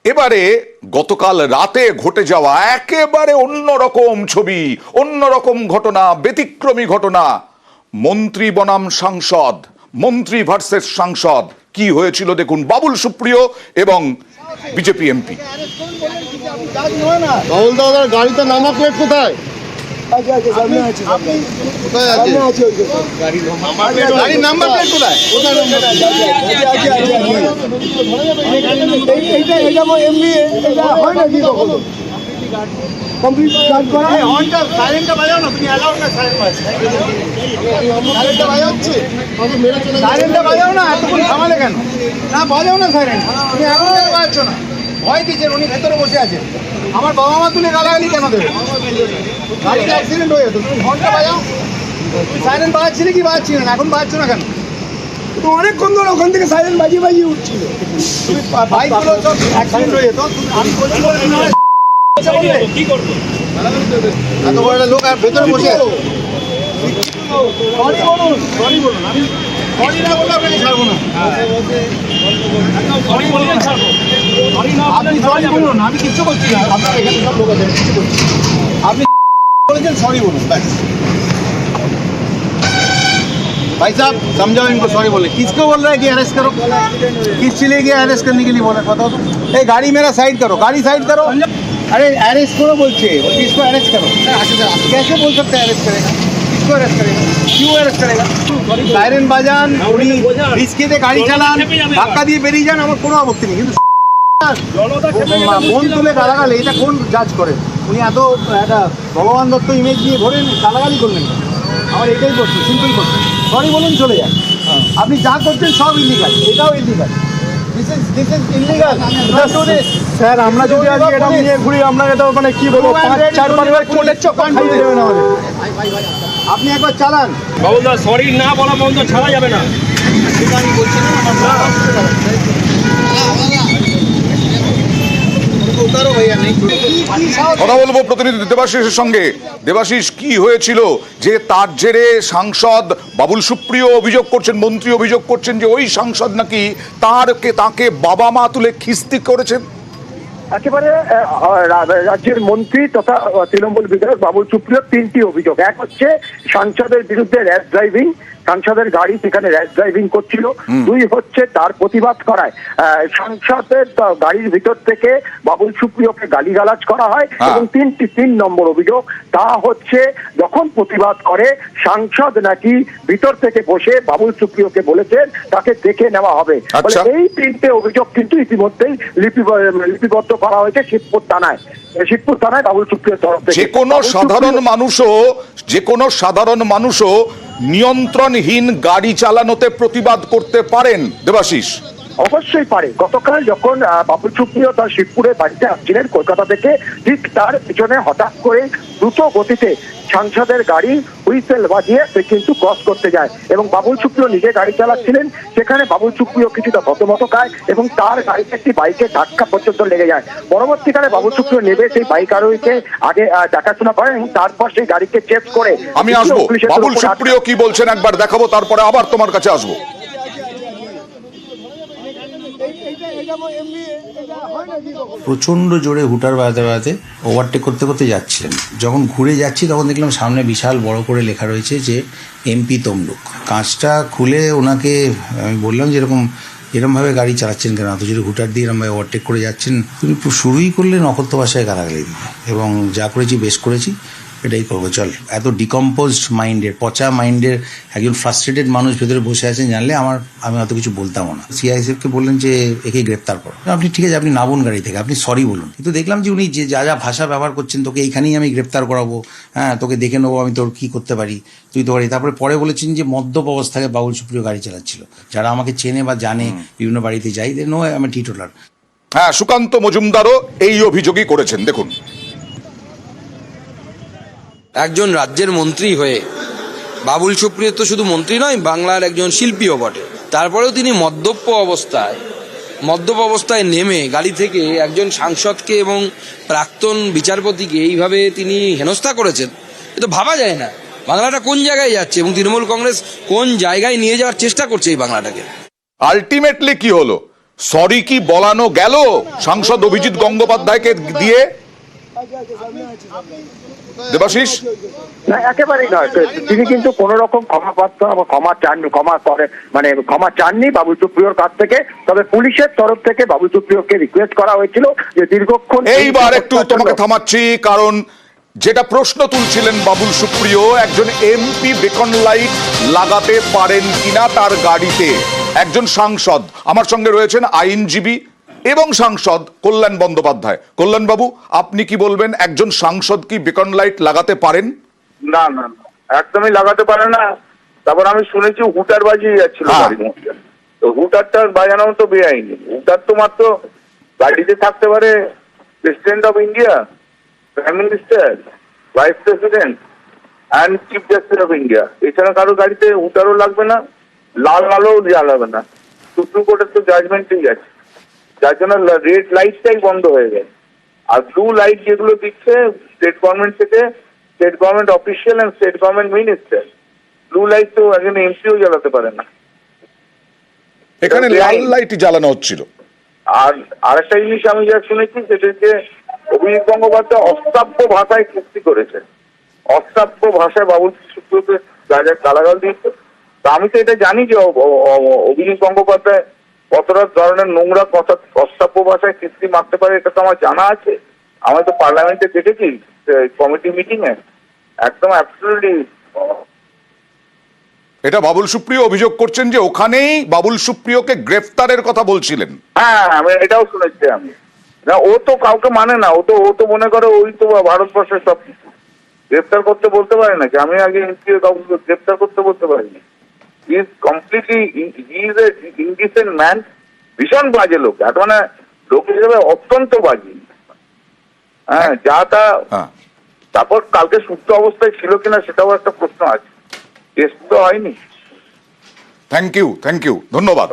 এবারে গতকাল রাতে ঘটে যাওয়া একেবারে অন্যরকম ছবি, অন্যরকম ঘটনা, ব্যতিক্রমী ঘটনা। মন্ত্রী বনাম সাংসদ, মন্ত্রী ভার্সেস সাংসদ, কি হয়েছিল দেখুন। বাবুল সুপ্রিয় এবং বিজেপি এমপি। রাহুল দাদার গাড়িতে নাম্বার প্লেট কোথায়? গাড়ির নাম্বার প্লেট কোথায়? বাজাও না, এতক্ষণ থামালে কেন? না বাজাও না সাইরেন্ট, তুমি এখন বাজাচ্ছ না। ভয় দিচ্ছেন, উনি ভেতরে বসে আছেন। আমার বাবা মা তুলে গালাগালি কেন দেবে? গাড়িতে অ্যাক্সিডেন্ট হয়ে যেত। তুমি হর্নটা বাজাও। তুমি সাইরেন্ট বাজাচ্ছিলে কি বাজাচ্ছিলে না? এখন বাজাচ্ছ না কেন? তো অনেকক্ষণ ধরে ওখান থেকে সাইরেন্ট বাজিয়ে বাজিয়ে উঠছিল। তুমি বাইকগুলো সব অ্যাক্সিডেন্ট হয়ে যেত। আমি বলছি বলে তুমি কি করবো? এত বড় একটা লোক আর ভেতরে বসে আছে। সরি বলুন, সরি বলুন। আমি সরি না বললে আপনাকে ছাড়বো না। সরি বললে ছাড়বো। আপনি সরি বলুন, আমি কিচ্ছু করছি না। আপনার এখানে সব লোক আছে, কিছু করছি। আপনি বলেছেন সরি বলুন, ব্যাস। भाई साहब समझाओ इनको सॉरी बोले। किसको बोल रहा है कि अरेस्ट करो? किस चीज के अरेस्ट करने के लिए बोला? बताओ तो। ए गाड़ी मेरा साइड करो, गाड़ी साइड करो। अरे अरेस्ट करो बोलते, किसको अरेस्ट करो? कैसे बोल सकते हैं अरेस्ट करेगा? किसको अरेस्ट करेगा? क्यों अरेस्ट करेगा? साइरेन বাজান, উনি রিস্কেতে গাড়ি চালান, ধাক্কা দিয়ে বেরিয়ে যান, আমার কোনো আপত্তি নেই। কিন্তু মন তুলে গালাগালি, এটা কোন জাজ করেন? উনি এত একটা ভগবান দত্ত ইমেজ নিয়ে ধরেন গালাগালি করলেন। আমার এটাই প্রশ্ন, সিম্পল প্রশ্ন। সরি বলুন, চলে যান। আপনি যা করছেন সব ইলিগাল, এটাও illegal. This is illegal. Sir আমরা যদি আজ এটা নিয়ে ঘুরি, আমরা এটা মানে কি বলবো, 5-4 কোর্টের চক্কর খাইয়ে দেবেন আমাদের। আপনি একবার চালান। বাবুদা সরি না বলা পর্যন্ত ছাড়া যাবে না। সেটা আমি বলছি না। কথা বলবো প্রতিনিধি দেবাশিসের সঙ্গে। দেবাশিস, কি হয়েছিল যে তার জেরে সাংসদ বাবুল সুপ্রিয় অভিযোগ করছেন, মন্ত্রী অভিযোগ করছেন যে ওই সাংসদ নাকি তাকে বাবা মা তুলে খিস্তি করেছেন? একেবারে রাজ্যের মন্ত্রী তথা তৃণমূল বিধায়ক বাবুল সুপ্রিয় 3টি অভিযোগ। এক হচ্ছে সাংসদের বিরুদ্ধে র্যাশ ড্রাইভিং, সাংসদের গাড়ি সেখানে র্যাশ ড্রাইভিং করছিল। 2 হচ্ছে তার প্রতিবাদ করায় সাংসদের গাড়ির ভিতর থেকে বাবুল সুপ্রিয়কে গালিগালাজ করা হয়। এবং 3 নম্বর অভিযোগ, তা হচ্ছে যখন প্রতিবাদ করে সাংসদ নাকি ভিতর থেকে বসে বাবুল সুপ্রিয়কে বলেছেন তাকে দেখে নেওয়া হবে। এই 3টে অভিযোগ কিন্তু ইতিমধ্যেই লিপিবদ্ধ করা হয়েছে শিবপুর থানায় বাবুল সুপ্রিয়র তরফ থেকে। যে কোনো সাধারণ মানুষও নিয়ন্ত্রণহীন গাড়ি চালানোতে প্রতিবাদ করতে পারেন দেবাশিস? অবশ্যই পারে। গতকাল যখন বাবুল সুপ্রিয় তার শিবপুরের বাড়িতে আসছিলেন কলকাতা থেকে, ঠিক তার পিছনে হঠাৎ করে দ্রুত গতিতে সাংসদের গাড়ি হুইসেল বাজিয়ে সে কিন্তু ক্রস করতে যায় এবং বাবুল সুপ্রিয় নিজে গাড়ি চালাচ্ছিলেন। সেখানে বাবুল সুপ্রিয় কিছুটা থতমত খায় এবং তার গাড়িতে একটি বাইকের ধাক্কা পর্যন্ত লেগে যায়। পরবর্তীকালে বাবুল সুপ্রিয় নেবে সেই বাইক আরোহীকে আগে দেখাশোনা করেন এবং তারপর সেই গাড়িকে চেক করে। আমি আসবো, বাবুল সুপ্রিয় কি বলছেন একবার দেখাবো, তারপরে আবার তোমার কাছে আসবো। প্রচণ্ড জোরে হুটার বাজাতে বাজাতে ওভারটেক করতে করতে যাচ্ছিলেন। যখন ঘুরে যাচ্ছি তখন দেখলাম সামনে বিশাল বড় করে লেখা রয়েছে যে এমপি তমলুক। কাঁচটা খুলে ওনাকে আমি বললাম যে এরমভাবে গাড়ি চালাচ্ছেন কেন, এত জোরে হুটার দিয়ে এরমভাবে ওভারটেক করে যাচ্ছেন। তিনি শুরুই করলেন অকথ্য ভাষায় গালাগালি দিতে এবং যা করেছি বেশ করেছি, এটাই করবো, চল। এত ডিকম্পোজড মাইন্ডের, পচা মাইন্ডের একজন ফ্রাস্ট্রেটেড মানুষ ভেতরে বসে আছেন জানলে আমি অত কিছু বলতামও না। সিআইএসএফকে বললেন যে একে গ্রেপ্তার করো। আপনি ঠিক আছে, আপনি নামুন গাড়ি থেকে, আপনি সরি বলুন। কিন্তু দেখলাম যে উনি যে যা ভাষা ব্যবহার করছেন, তোকে এইখানেই আমি গ্রেপ্তার করাবো, হ্যাঁ তোকে দেখে নেবো আমি তোর কি করতে পারি, তুই তো পারি। তারপরে পরে বলেছেন যে মদ্যপ অবস্থায় বাবুল সুপ্রিয় গাড়ি চালাচ্ছিল। যারা আমাকে চেনে বা জানে, বিভিন্ন বাড়িতে যাই, নো আমি টিটোলার। হ্যাঁ, সুকান্ত মজুমদারও এই অভিযোগই করেছেন, দেখুন। একজন রাজ্যের মন্ত্রী হয়ে বাবুল সুপ্রিয় তো শুধু মন্ত্রী নয়, বাংলার একজন শিল্পীও বটে। তারপরেও তিনি মদ্যপ অবস্থায় নেমে গাড়ি থেকে একজন সাংসদকে এবং প্রাক্তন বিচারপতিকে এইভাবে তিনি হেনস্থা করেছেন, এটা ভাবা যায় না। বাংলাটা কোন জায়গায় যাচ্ছে এবং তৃণমূল কংগ্রেস কোন জায়গায় নিয়ে যাওয়ার চেষ্টা করছে এই বাংলাটাকে। আলটিমেটলি কি হলো? সরি কি বলানো গেল সাংসদ অভিজিৎ গঙ্গোপাধ্যায়কে দিয়ে? দেবাশিস, না, একেবারেই নয়। তিনি কিন্তু কোন রকম ক্ষমা চাননি বাবুল সুপ্রিয়র কাছ থেকে। তবে পুলিশের তরফ থেকে বাবুল সুপ্রিয়কে রিকোয়েস্ট করা হয়েছিল যে দীর্ঘক্ষণ এইবার একটু তোমাকে থামাচ্ছি, কারণ যেটা প্রশ্ন তুলছিলেন বাবুল সুপ্রিয়, একজন এমপি বেকন লাইট লাগাতে পারেন কিনা তার গাড়িতে। একজন সাংসদ, আমার সঙ্গে রয়েছেন আইনজীবী এবং সাংসদ কল্যাণ বন্দ্যোপাধ্যায়। কল্যাণ বাবু, আপনি কি বলবেন, একজন সাংসদ কি বেকন লাইট লাগাতে পারেন? না না না, একদমই লাগাতে পারে না। তারপর আমি শুনেছি হুটার বাজিয়ে যাচ্ছিল গাড়ির মধ্যে। তো হুটারটা বাজানো তো বেআইনি। হুটার তো মাত্র গাড়িতে থাকতে পারে president of India, prime minister, vice president and chief justice of India. এছাড়া কারো গাড়িতে হুটারও লাগবে না, লাল আলোও জ্বালাবে না। সুপ্রিম কোর্টের তো জাজমেন্টই আছে, যার জন্য রেড লাইটটাই বন্ধ হয়ে গেছে। আর ব্লু লাইট যেগুলো দিচ্ছে স্টেট গভর্নমেন্ট থেকে, state government official and state government minister, blue light তো একজন এমপিও জ্বালাতে পারে না। এখানে লাল লাইট জ্বালানো হচ্ছিল। আর আরেকটা জিনিস আমি যা শুনেছি সেটা হচ্ছে অভিজিৎ গঙ্গোপাধ্যায় অশ্রাব্য ভাষায় কীর্তি করেছে। অশ্রাব্য ভাষায় বাবুল সুপ্রিয়কে যা যা গালাগাল দিয়েছে। তা আমি তো এটা জানি যে অভিজিৎ গঙ্গোপাধ্যায় কতটা ধরনের নোংরা কথা অশ্রাব্য ভাষায় কীর্তি মারতে পারে, এটা তো আমার জানা আছে। আমি তো পার্লামেন্টে দেখেছি কমিটি মিটিং এ, একদম অ্যাবসলিউটলি। এটা বাবুল সুপ্রিয় অভিযোগ করছেন যে ওখানেই বাবুল সুপ্রিয়কে গ্রেফতারের কথা বলছিলেন। হ্যাঁ, আমি এটাও শুনেছি। আমি না, ও তো কাউকে মানে না। ও তো মনে করে ওই তো ভারতবর্ষের সব কিছু। গ্রেফতার করতে বলতে পারে নাকি? আমি আগে কাউকে গ্রেফতার করতে বলতে পারিনি। He is completely, he is a indecent man. ভীষণ বাজে লোক, মানে লোক হিসেবে অত্যন্ত বাজে। হ্যাঁ, যা তা। তারপর কালকে সুস্থ অবস্থায় ছিল কিনা সেটাও একটা প্রশ্ন আছে। টেস্ট তো হয়নি। থ্যাংক ইউ, ধন্যবাদ।